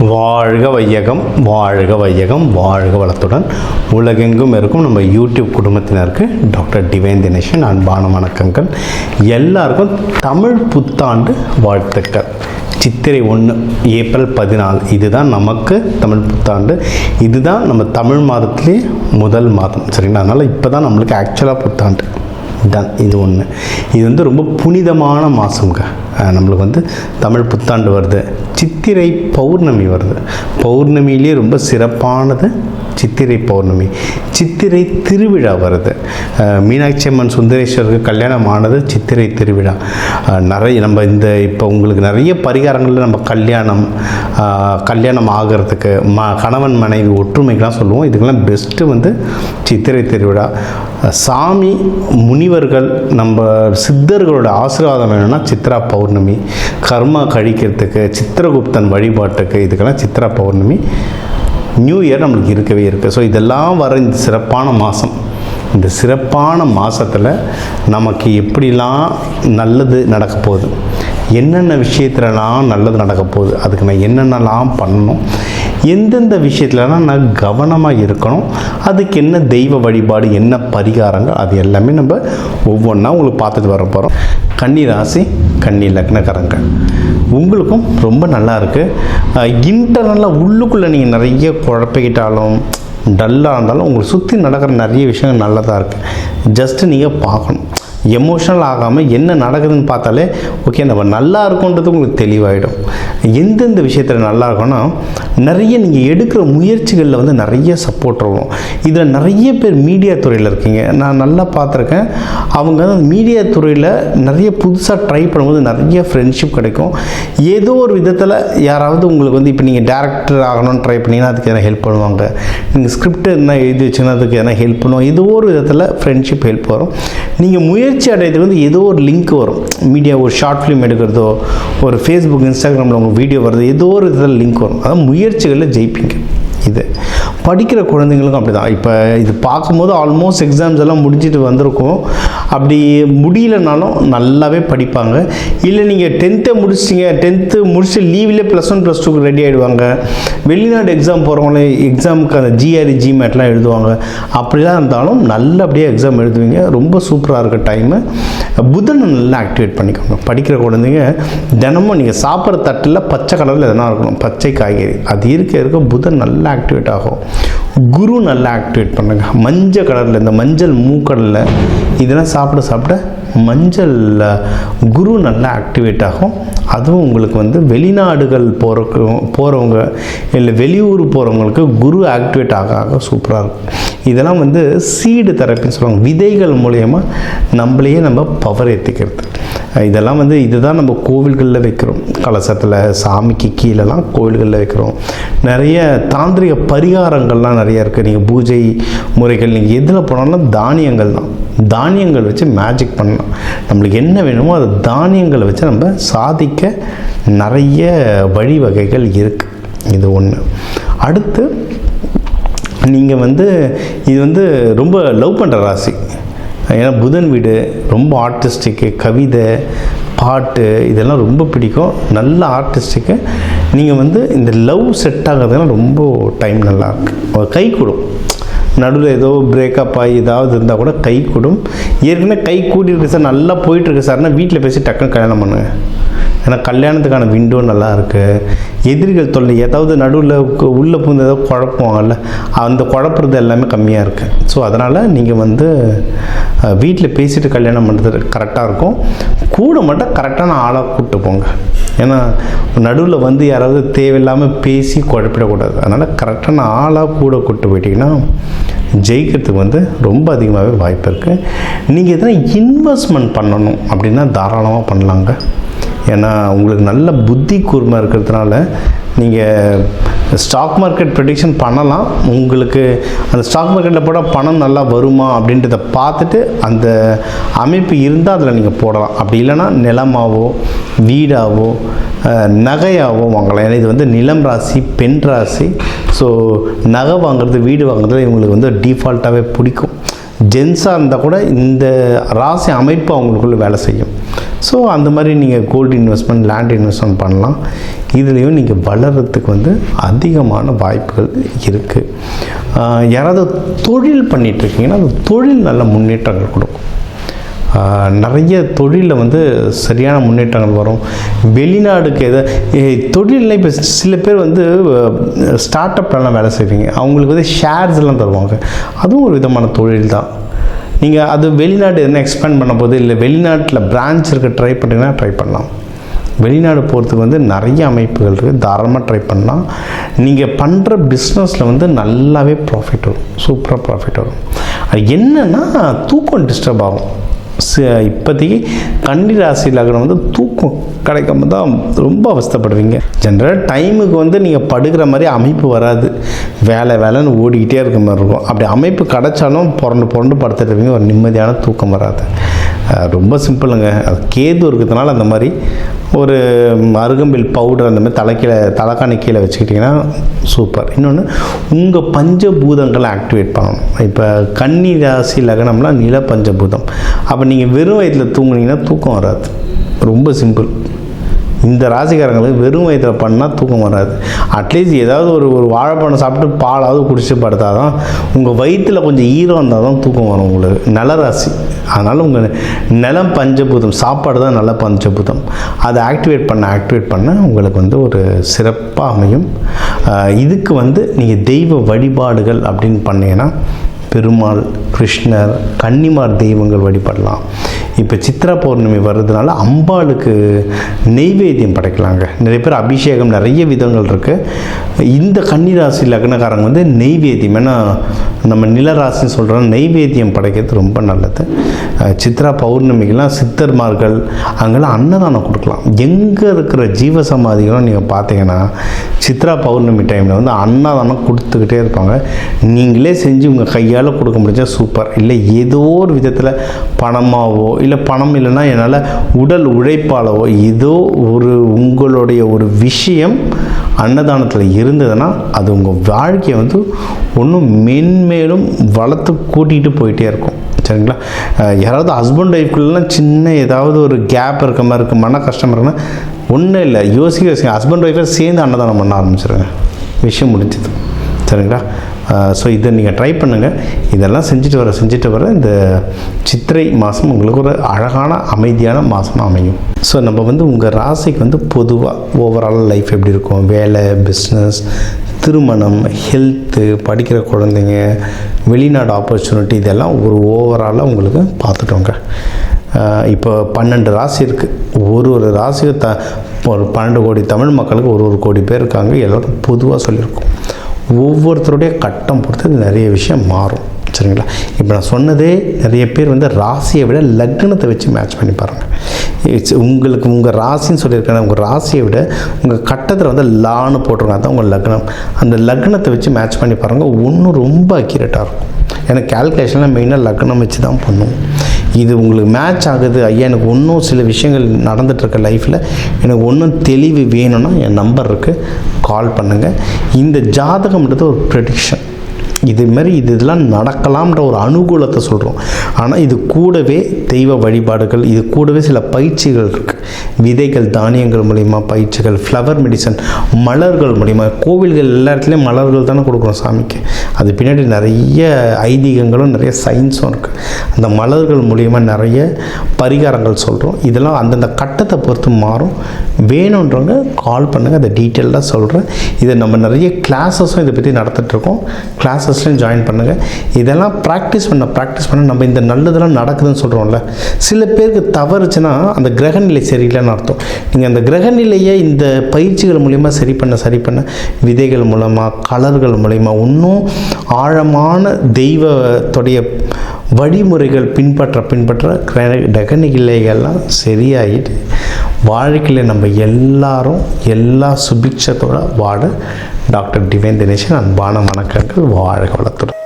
வாழ்க வையகம், வாழ்க வையகம், வாழ்க வளத்துடன் உலகெங்கும் இருக்கும் நம்ம யூடியூப் குடும்பத்தினருக்கு டாக்டர் டிவைன் தினேஷன் அன்பான வணக்கங்கள். எல்லாருக்கும் தமிழ் புத்தாண்டு வாழ்த்துக்கள். சித்திரை 1 ஏப்ரல் 14 இதுதான் நமக்கு தமிழ் புத்தாண்டு. இதுதான் நம்ம தமிழ் மாதத்திலே முதல் மாதம், சரிங்களா? அதனால் இப்போ தான் நம்மளுக்கு ஆக்சுவலாக புத்தாண்டு டன். இது ஒன்று. இது வந்து ரொம்ப புனிதமான மாதங்க. நம்மளுக்கு தமிழ் புத்தாண்டு வருது, சித்திரை பௌர்ணமி வருது. பௌர்ணமியிலே ரொம்ப சிறப்பானது சித்திரை பௌர்ணமி. சித்திரை திருவிழா வருது. மீனாட்சி அம்மன் சுந்தரேஸ்வருக்கு கல்யாணம் ஆனது சித்திரை திருவிழா. நிறைய நம்ம இப்போ உங்களுக்கு நிறைய பரிகாரங்களில் நம்ம கல்யாணம் ஆகிறதுக்கு கணவன் மனைவி ஒற்றுமைக்கெலாம் சொல்லுவோம். இதுக்கெல்லாம் பெஸ்ட்டு சித்திரை திருவிழா. சாமி முனிவர்கள் நம்ம சித்தர்களோட ஆசீர்வாதம் வேணும்னா சித்ரா பௌர்ணமி. கர்மா கழிக்கிறதுக்கு சித்திரகுப்தன் வழிபாட்டுக்கு இதுக்கெல்லாம் சித்ரா பௌர்ணமி. நியூ இயர் நம்மளுக்கு இருக்கவே இருக்குது. ஸோ இதெல்லாம் வர இந்த சிறப்பான மாதம். இந்த சிறப்பான மாதத்தில் நமக்கு எப்படிலாம் நல்லது நடக்க போகுது, என்னென்ன விஷயத்துலலாம் நல்லது நடக்க போகுது, அதுக்கு நான் என்னென்னலாம் பண்ணணும், எந்தெந்த விஷயத்துலலாம் நான் கவனமாக இருக்கணும், அதுக்கு என்ன தெய்வ வழிபாடு, என்ன பரிகாரங்கள், அது எல்லாமே நம்ம ஒவ்வொன்றா உங்களுக்கு பார்த்துட்டு வர போகிறோம். கன்னி ராசி, கன்னி லக்னக்காரங்க, உங்களுக்கும் ரொம்ப நல்லா இருக்குது. இன்டர்னலாக உள்ளுக்குள்ளே நீங்கள் நிறைய குழப்பிக்கிட்டாலும் டல்லாக இருந்தாலும் உங்களுக்கு சுற்றி நடக்கிற நிறைய விஷயங்கள் நல்லதாக இருக்குது. ஜஸ்ட்டு நீங்கள் பார்க்கணும். எமோஷனல் ஆகாமல் என்ன நடக்குதுன்னு பார்த்தாலே ஓகே நம்ம நல்லா இருக்குன்றது உங்களுக்கு தெளிவாகிடும். எந்தெந்த விஷயத்தில் நல்லா இருக்குன்னா, நிறைய நீங்கள் எடுக்கிற முயற்சிகளில் நிறைய சப்போர்ட் இருக்கும். இதில் நிறைய பேர் மீடியா துறையில் இருக்கீங்க. நான் நல்லா பார்த்துருக்கேன். அவங்க மீடியா துறையில் நிறைய புதுசாக ட்ரை பண்ணும்போது நிறைய ஃப்ரெண்ட்ஷிப் கிடைக்கும். ஏதோ ஒரு விதத்தில் யாராவது உங்களுக்கு இப்போ நீங்கள் டேரக்டர் ஆகணும்னு ட்ரை பண்ணிங்கன்னா அதுக்கு எதனா ஹெல்ப் பண்ணுவாங்க. நீங்கள் ஸ்கிரிப்ட் என்ன எழுதி வச்சுன்னா அதுக்கு எதனா ஹெல்ப் பண்ணுவாங்க. ஏதோ ஒரு விதத்தில் ஃப்ரெண்ட்ஷிப் ஹெல்ப் வரும். நீங்கள் முயற்சி அடையிறதுக்கு ஏதோ ஒரு லிங்க் வரும். மீடியா ஒரு ஷார்ட் ஃபிலிம் எடுக்கிறதோ, ஒரு ஃபேஸ்புக் இன்ஸ்டாகிராமில் உங்கள் வீடியோ வருது, ஏதோ ஒரு இதில் லிங்க் வரும். அதான் முயற்சிகளில் ஜெயிப்பீங்க. இது படிக்கிற குழந்தைங்களுக்கும் அப்படி தான். இப்போ இது பார்க்கும்போது ஆல்மோஸ்ட் எக்ஸாம்ஸ் எல்லாம் முடிஞ்சிட்டு வந்திருக்கும். அப்படி முடியலனாலும் நல்லாவே படிப்பாங்க. இல்லை நீங்கள் 10th முடிச்சிட்டிங்க, 10th முடிச்சு லீவ்லேயே +1 +2க்கு ரெடி ஆகிடுவாங்க. வெளிநாடு எக்ஸாம் போகிறவங்களே எக்ஸாமுக்கு அந்த GRE GMATலாம் எழுதுவாங்க. அப்படிலாம் இருந்தாலும் நல்லபடியாக எக்ஸாம் எழுதுவீங்க. ரொம்ப சூப்பராக இருக்க டைமு. புதனை நல்லா ஆக்டிவேட் பண்ணிக்கோங்க. படிக்கிற குழந்தைங்க தினமும் நீங்கள் சாப்பிட்ற தட்டில் பச்சை கலரில் எதனா இருக்கணும், பச்சை காய்கறி. அது இருக்க புதன் நல்லா ஆக்டிவேட் ஆகும். குரு நல்லா ஆக்டிவேட் பண்ணுங்க. மஞ்சள் கலரில், இந்த மஞ்சள் மூக்கடலை இதெல்லாம் சாப்பிட மஞ்சள் குரு நல்லா ஆக்டிவேட் ஆகும். அதுவும் உங்களுக்கு வெளிநாடுகள் போகிறவங்க இல்லை வெளியூர் போகிறவங்களுக்கு குரு ஆக்டிவேட் ஆக சூப்பராக இருக்கும். இதெல்லாம் சீடு தெரப்பின்னு சொல்லுவாங்க. விதைகள் மூலயமா நம்மளையே நம்ம பவர் ஏற்றிக்கிறது. இதெல்லாம் இதுதான் நம்ம கோவில்களில் வைக்கிறோம். கலசத்தில் சாமிக்கு கீழெல்லாம் கோவில்களில் வைக்கிறோம். நிறைய தாந்திரிக பரிகாரங்கள்லாம் நிறையா இருக்குது. நீங்கள் பூஜை முறைகள் நீங்கள் எதில் போனாலும் தானியங்கள் தான். தானியங்கள் வச்சு மேஜிக் பண்ணலாம். நம்மளுக்கு என்ன வேணுமோ அது தானியங்களை வச்சு நம்ம சாதிக்க நிறைய வழிவகைகள் இருக்குது. இது ஒன்று. அடுத்து நீங்கள் இது ரொம்ப லவ் பண்ணுற ராசி. ஏன்னா புதன் வீடு ரொம்ப ஆர்டிஸ்டிக்கு, கவிதை பாட்டு இதெல்லாம் ரொம்ப பிடிக்கும். நல்ல ஆர்டிஸ்டிக்கு. நீங்கள் இந்த லவ் செட் ஆகிறதுலாம் ரொம்ப டைம் நல்லாயிருக்கு. கை கூடும். நடுவில் ஏதோ பிரேக்கப் ஆகி ஏதாவது இருந்தால் கூட கை கூடும். ஏற்கனவே கை கூட்டியிருக்கு சார், நல்லா போயிட்டுருக்கு சார்னா வீட்டில் பேசி டக்குன்னு கல்யாணம் பண்ணுங்க. ஏன்னா கல்யாணத்துக்கான விண்டோ நல்லா இருக்குது. எதிரிகள் தொல்லை ஏதாவது நடுவில் உள்ளே பூந்து ஏதாவது குழப்புவாங்கல்ல, அந்த குழப்புறது எல்லாமே கம்மியாக இருக்குது. ஸோ அதனால் நீங்கள் வீட்டில் பேசிட்டு கல்யாணம் பண்ணுறது கரெக்டாக இருக்கும். கூட மட்டும் கரெக்டான ஆளாக கூப்பிட்டு போங்க. ஏன்னா நடுவில் யாராவது தேவையில்லாமல் பேசி குழப்பிடக்கூடாது. அதனால் கரெக்டான ஆளாக கூட கூப்பிட்டு போயிட்டிங்கன்னா ஜெயிக்கிறதுக்கு ரொம்ப அதிகமாகவே வாய்ப்பு இருக்குது. நீங்கள் எதனா இன்வெஸ்ட்மெண்ட் பண்ணணும் அப்படின்னா தாராளமாக பண்ணலாங்க. ஏன்னா உங்களுக்கு நல்ல புத்தி கூர்மை இருக்கிறதுனால நீங்கள் ஸ்டாக் மார்க்கெட் ப்ரெடிக்ஷன் பண்ணலாம். உங்களுக்கு அந்த ஸ்டாக் மார்க்கெட்டில் போட்டால் பணம் நல்லா வருமா அப்படின்றத பார்த்துட்டு அந்த அமைப்பு இருந்தால் அதில் நீங்கள் போடலாம். அப்படி இல்லைன்னா நிலமாவோ வீடாவோ நகையாவோ வாங்கலாம். ஏன்னா இது நிலம் ராசி, பெண் ராசி. ஸோ நகை வாங்குறது, வீடு வாங்குறது இவங்களுக்கு டிஃபால்ட்டாகவே பிடிக்கும். ஜென்ஸாக இருந்தால் கூட இந்த ராசி அமைப்பு அவங்களுக்குள்ள வேலை செய்யும். ஸோ அந்த மாதிரி நீங்கள் கோல்டு இன்வெஸ்ட்மெண்ட், லேண்ட் இன்வெஸ்ட்மெண்ட் பண்ணலாம். இதுலேயும் நீங்கள் வளர்கிறதுக்கு வந்து அதிகமான வாய்ப்புகள் இருக்குது. யாராவது தொழில் பண்ணிகிட்ருக்கீங்கன்னா அந்த தொழில் நல்ல முன்னேற்றங்கள் கொடுக்கும். நிறைய தொழிலில் வந்து சரியான முன்னேற்றங்கள் வரும். வெளிநாடுக்கு தொழிலில் இப்போ சில பேர் வந்து ஸ்டார்ட் அப்லாம் வேலை செய்வீங்க, அவங்களுக்கு வந்து ஷேர்ஸ்லாம் தருவாங்க. அதுவும் ஒரு விதமான தொழில் தான். நீங்கள் அது வெளிநாடு என்ன எக்ஸ்பேண்ட் பண்ண போது, இல்லை வெளிநாட்டில் பிரான்ச் இருக்க ட்ரை பண்ணிங்கன்னா ட்ரை பண்ணலாம். வெளிநாடு போகிறதுக்கு வந்து நிறைய அமைப்புகள் இருக்குது, தாராளமாக ட்ரை பண்ணலாம். நீங்கள் பண்ணுற பிஸ்னஸில் வந்து நல்லாவே ப்ராஃபிட் வரும், சூப்பராக ப்ராஃபிட் வரும். அது என்னென்னா தூக்கம் டிஸ்டர்ப் ஆகும். இப்போதைக்கு கன்னி ராசி லக்னம் வந்து தூக்கம் கிடைக்காம தான் ரொம்ப அவஸ்தைப்படுவீங்க. ஜென்ரலாக டைமுக்கு வந்து நீங்கள் படுக்கிற மாதிரி அமைப்பு வராது, வேலைன்னு ஓடிக்கிட்டே இருக்க மாதிரி இருக்கும். அப்படி அமைப்பு கிடைச்சாலும் புரண்டு படுத்துட்டுருவீங்க, ஒரு நிம்மதியான தூக்கம் வராது. ரொம்ப சிம்பிளுங்க. அது கேது இருக்கிறதுனால அந்த மாதிரி ஒரு அருகம்பில் பவுடர் அந்த மாதிரி தலைக்காணி கீழே வச்சுக்கிட்டிங்கன்னா சூப்பர். இன்னொன்று, உங்கள் பஞ்சபூதங்களை ஆக்டிவேட் பண்ணணும். இப்போ கன்னி ராசி லக்னம்லாம் நில பஞ்சபூதம். அப்போ நீங்கள் வெறும் வயிற்றில் தூங்குனீங்கன்னா தூக்கம் வராது. ரொம்ப சிம்பிள். இந்த ராசிக்காரங்களுக்கு வெறும் வயிற்றில் பண்ணால் தூக்கம் வராது. அட்லீஸ்ட் ஏதாவது ஒரு வாழைப்பழம் சாப்பிட்டு பாலாவது குடிச்சு படுத்தால் தான் உங்கள் வயிற்றில் கொஞ்சம் ஈரம் இருந்தால் தான் தூக்கம் வரும் உங்களுக்கு. நில ராசி. அதனால் உங்கள் நிலம் பஞ்சபூதம், சாப்பாடு தான் நல்ல பஞ்சபூதம். அதை ஆக்டிவேட் பண்ண உங்களுக்கு வந்து ஒரு சிறப்பாக அமையும். இதுக்கு வந்து நீங்கள் தெய்வ வழிபாடுகள் அப்படின்னு பண்ணீங்கன்னா பெருமாள், கிருஷ்ணர், கன்னிமார் தெய்வங்கள் வழிபடலாம். இப்போ சித்ரா பௌர்ணமி வர்றதுனால அம்பாளுக்கு நெய்வேத்தியம் படைக்கலாங்க. நிறைய பேர் அபிஷேகம், நிறைய விதங்கள் இருக்குது. இந்த கன்னிராசி லக்னக்காரங்க வந்து நெய்வேத்தியம், ஏன்னா நம்ம நிலராசின்னு சொல்கிறோம், நெய்வேத்தியம் படைக்கிறது ரொம்ப நல்லது. சித்ரா பௌர்ணமிக்கெல்லாம் சித்தர்மார்கள் அங்கெல்லாம் அன்னதானம் கொடுக்கலாம். எங்கே இருக்கிற ஜீவசமாதிகளும் நீங்கள் பார்த்தீங்கன்னா சித்ரா பௌர்ணமி டைமில் வந்து அன்னதானம் கொடுத்துக்கிட்டே இருப்பாங்க. நீங்களே செஞ்சு உங்கள் கையால் கொடுக்க முடிஞ்சால் சூப்பர். இல்லை ஏதோ ஒரு விதத்தில் பணமாவோ, இல்லை பணம் இல்லைன்னா என்னால் உடல் உழைப்பாலவோ ஏதோ ஒரு உங்களுடைய ஒரு விஷயம் அன்னதானத்தில் இருந்ததுன்னா அது உங்கள் வாழ்க்கையை வந்து ஒன்றும் மென்மேலும் வளர்த்து கூட்டிகிட்டு போயிட்டே இருக்கும். சரிங்களா? யாராவது ஹஸ்பண்ட் ஒய்ஃப்குள்ளலாம் சின்ன ஏதாவது ஒரு கேப் இருக்க மாதிரி இருக்குது, மன கஷ்டம் இருக்குன்னா ஒன்றும் இல்லை, யோசிக்க ஹஸ்பண்ட் ஒய்ஃபை சேர்ந்து அன்னதானம் பண்ண ஆரம்பிச்சிருங்க, விஷயம் முடிஞ்சது. சரிங்களா? ஸோ இதை நீங்கள் ட்ரை பண்ணுங்கள். இதெல்லாம் செஞ்சுட்டு வர இந்த சித்திரை மாதம் உங்களுக்கு ஒரு அழகான அமைதியான மாதமாக அமையும். ஸோ நம்ம வந்து உங்கள் ராசிக்கு வந்து பொதுவாக ஓவரால் லைஃப் எப்படி இருக்கும், வேலை, பிஸ்னஸ், திருமணம், ஹெல்த்து, படிக்கிற குழந்தைங்க, வெளிநாடு ஆப்பர்ச்சுனிட்டி, இதெல்லாம் ஒரு ஓவராலாக உங்களுக்கு பார்த்துட்டோங்க. இப்போ 12 ராசி இருக்குது. ஒரு ராசிக்கு ஒரு 12 கோடி தமிழ் மக்களுக்கு ஒரு கோடி பேர் இருக்காங்க. எல்லோரும் பொதுவாக சொல்லியிருக்கோம். ஒவ்வொருத்தருடைய கட்டம் பொறுத்து நிறைய விஷயம் மாறும். சரிங்களா? இப்போ நான் சொன்னதே நிறைய பேர் வந்து ராசியை விட லக்னத்தை வச்சு மேட்ச் பண்ணி பாருங்கள். உங்களுக்கு உங்கள் ராசின்னு சொல்லியிருக்கேன், உங்கள் ராசியை விட உங்கள் கட்டத்தில் வந்து லான்னு போட்டிருக்காங்க, அதுதான் உங்கள் லக்னம். அந்த லக்னத்தை வச்சு மேட்ச் பண்ணி பாருங்கள், ஒன்றும் ரொம்ப அக்யூரேட்டாக இருக்கும். ஏன்னா கேல்குலேஷன்லாம் மெயினாக லக்னம் வச்சு தான் பண்ணுவோம். இது உங்களுக்கு மேட்ச் ஆகுது, ஐயா எனக்கு இன்னும் சில விஷயங்கள் நடந்துகிட்ருக்க லைஃப்பில் எனக்கு ஒன்றும் தெளிவு வேணும்னா என் நம்பர் இருக்குது, கால் பண்ணுங்கள். இந்த ஜாதகம்ன்றது ஒரு ப்ரெடிக்ஷன். இதெல்லாம் நடக்கலாம்ன்ற ஒரு அனுகூலத்தை சொல்கிறோம். ஆனால் இது கூடவே தெய்வ வழிபாடுகள், இது கூடவே சில பயிற்சிகள் இருக்குது. விதைகள், தானியங்கள் மூலிமா பயிற்சிகள், ஃப்ளவர் மெடிசன், மலர்கள் மூலிமா, கோவில்கள் எல்லா இடத்துலையும் மலர்கள் தானே கொடுக்குறோம் சாமிக்கு. அது பின்னாடி நிறைய ஐதீகங்களும் நிறைய சயின்ஸும் இருக்குது. அந்த மலர்கள் மூலிமா நிறைய பரிகாரங்கள் சொல்கிறோம். இதெல்லாம் அந்தந்த கட்டத்தை பொறுத்து மாறும். வேணுன்றவங்க கால் பண்ணுங்கள், அதை டீட்டெயிலாக சொல்கிறேன். இதை நம்ம நிறைய கிளாஸஸும் இதை பற்றி நடத்திட்டுருக்கோம். கிளாஸஸ்லையும் ஜாயின் பண்ணுங்கள். இதெல்லாம் ப்ராக்டிஸ் பண்ண நம்ம இந்த நல்லதெல்லாம் நடக்குதுன்னு சொல்கிறோம்ல, சில பேருக்கு தவறுச்சுன்னா அந்த கிரகநிலை சரியில்லைன்னு அர்த்தம். நீங்கள் அந்த கிரகநிலையை இந்த பயிற்சிகள் மூலிமா சரி பண்ண விதைகள் மூலமாக, கலர்கள் மூலிமா, இன்னும் ஆழமான தெய்வத்துடைய வழிமுறைகள் பின்பற்ற கிரகநிலைகள்லாம் சரியாகிட்டு வாழ்க்கையில் நம்ம எல்லாரும் எல்லா சுபிக்ஷத்தோட வாழ டாக்டர் டிவைன் தினேசன் அன்பான வணக்கங்கள். வாழ்க வளத்துடன்.